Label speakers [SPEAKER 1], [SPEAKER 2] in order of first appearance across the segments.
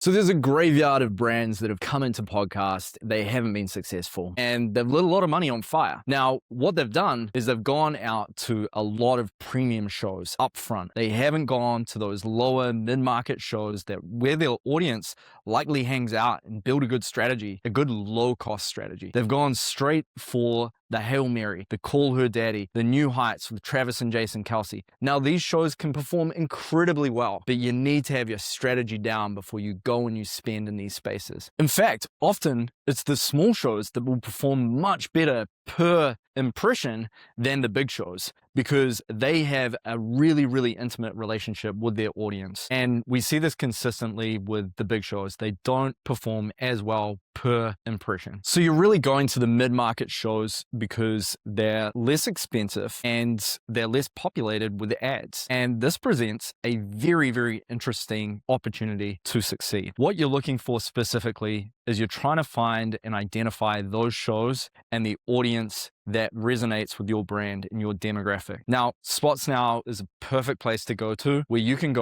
[SPEAKER 1] So there's a graveyard of brands that have come into podcast. They haven't been successful and they've lit a lot of money on fire. Now, what they've done is they've gone out to a lot of premium shows up front. They haven't gone to those lower mid-market shows that where their audience likely hangs out and build a good strategy, a good low-cost strategy. They've gone straight for the Hail Mary, the Call Her Daddy, the New Heights with Travis and Jason Kelsey. Now, these shows can perform incredibly well, but you need to have your strategy down before you go and you spend in these spaces. In fact, often it's the small shows that will perform much better per impression than the big shows because they have a really, really intimate relationship with their audience. And we see this consistently with the big shows. They don't perform as well per impression. So you're really going to the mid-market shows because they're less expensive and they're less populated with ads. And this presents a very, very interesting opportunity to succeed. What you're looking for specifically is you're trying to find and identify those shows and the audience that resonates with your brand and your demographic. Now, SpotsNow is a perfect place to go to where you can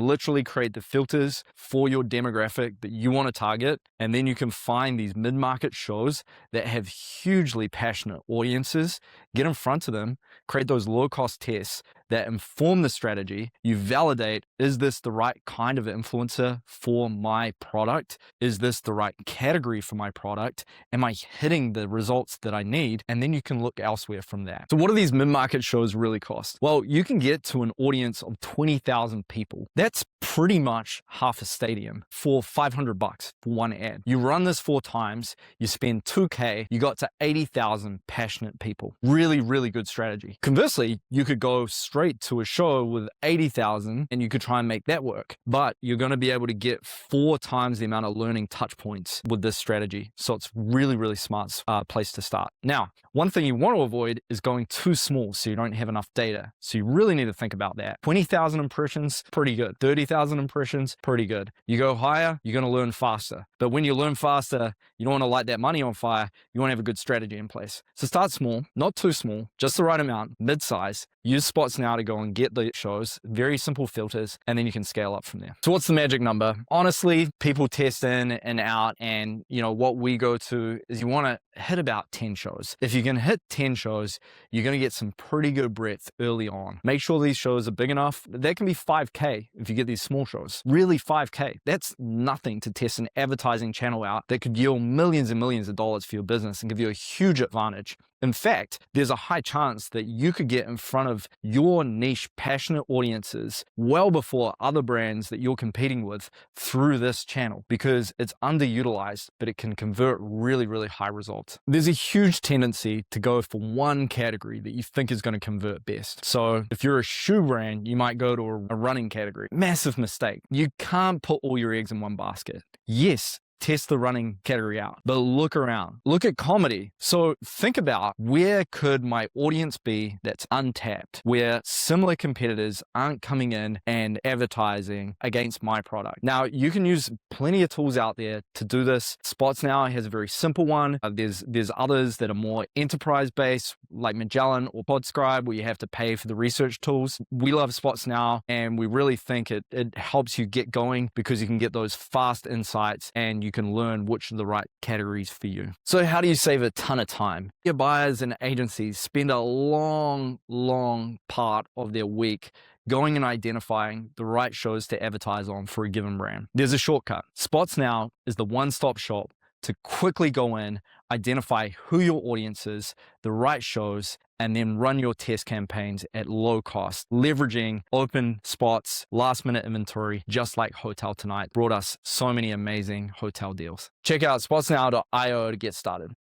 [SPEAKER 1] literally create the filters for your demographic that you want to target, and then you can find these mid-market shows that have hugely passionate audiences, get in front of them, create those low-cost tests that inform the strategy. You validate, is this the right kind of influencer for my product? Is this the right category for my product? Am I hitting the results that I need? And then you can look elsewhere from that. So what do these mid-market shows really cost? Well, you can get to an audience of 20,000 people. That's pretty much half a stadium for $500 for one ad. You run this 4 times, you spend $2K, you got to 80,000 passionate people. Really, really good strategy. Conversely, you could go straight to a show with 80,000 and you could try and make that work, but you're going to be able to get 4 times the amount of learning touch points with this strategy. So it's really, really smart place to start. Now, one thing you want to avoid is going too small so you don't have enough data. So you really need to think about that. 20,000 impressions, pretty good. 30,000 impressions, pretty good. You go higher, you're going to learn faster. But when you learn faster, you don't want to light that money on fire. You want to have a good strategy in place. So start small, not too small, just the right amount, mid-size. Use SpotsNow to go and get the shows, very simple filters, and then you can scale up from there. So what's the magic number? Honestly, people test in and out, and what we go to is you want to hit about 10 shows. If you can hit 10 shows, you're going to get some pretty good breadth early on. Make sure these shows are big enough. That can be 5K if you get these small shows. Really 5K. That's nothing to test an advertising channel out that could yield millions and millions of dollars for your business and give you a huge advantage. In fact, there's a high chance that you could get in front of your niche, passionate audiences well before other brands that you're competing with through this channel because it's underutilized, but it can convert really, really high results. There's a huge tendency to go for one category that you think is going to convert best. So if you're a shoe brand, you might go to a running category. Massive mistake. You can't put all your eggs in one basket. Yes, test the running category out, but look around. Look at comedy. So think about where could my audience be that's untapped, where similar competitors aren't coming in and advertising against my product. Now, you can use plenty of tools out there to do this. SpotsNow has a very simple one. There's others that are more enterprise-based, like Magellan or Podscribe, where you have to pay for the research tools. We love SpotsNow, and we really think it helps you get going because you can get those fast insights and you can learn which are the right categories for you. So how do you save a ton of time? Your buyers and agencies spend a long part of their week going and identifying the right shows to advertise on for a given brand. There's a shortcut. SpotsNow is the one-stop shop to quickly go in, identify who your audience is, the right shows, and then run your test campaigns at low cost, leveraging open spots, last minute inventory, just like Hotel Tonight brought us so many amazing hotel deals. Check out spotsnow.io to get started.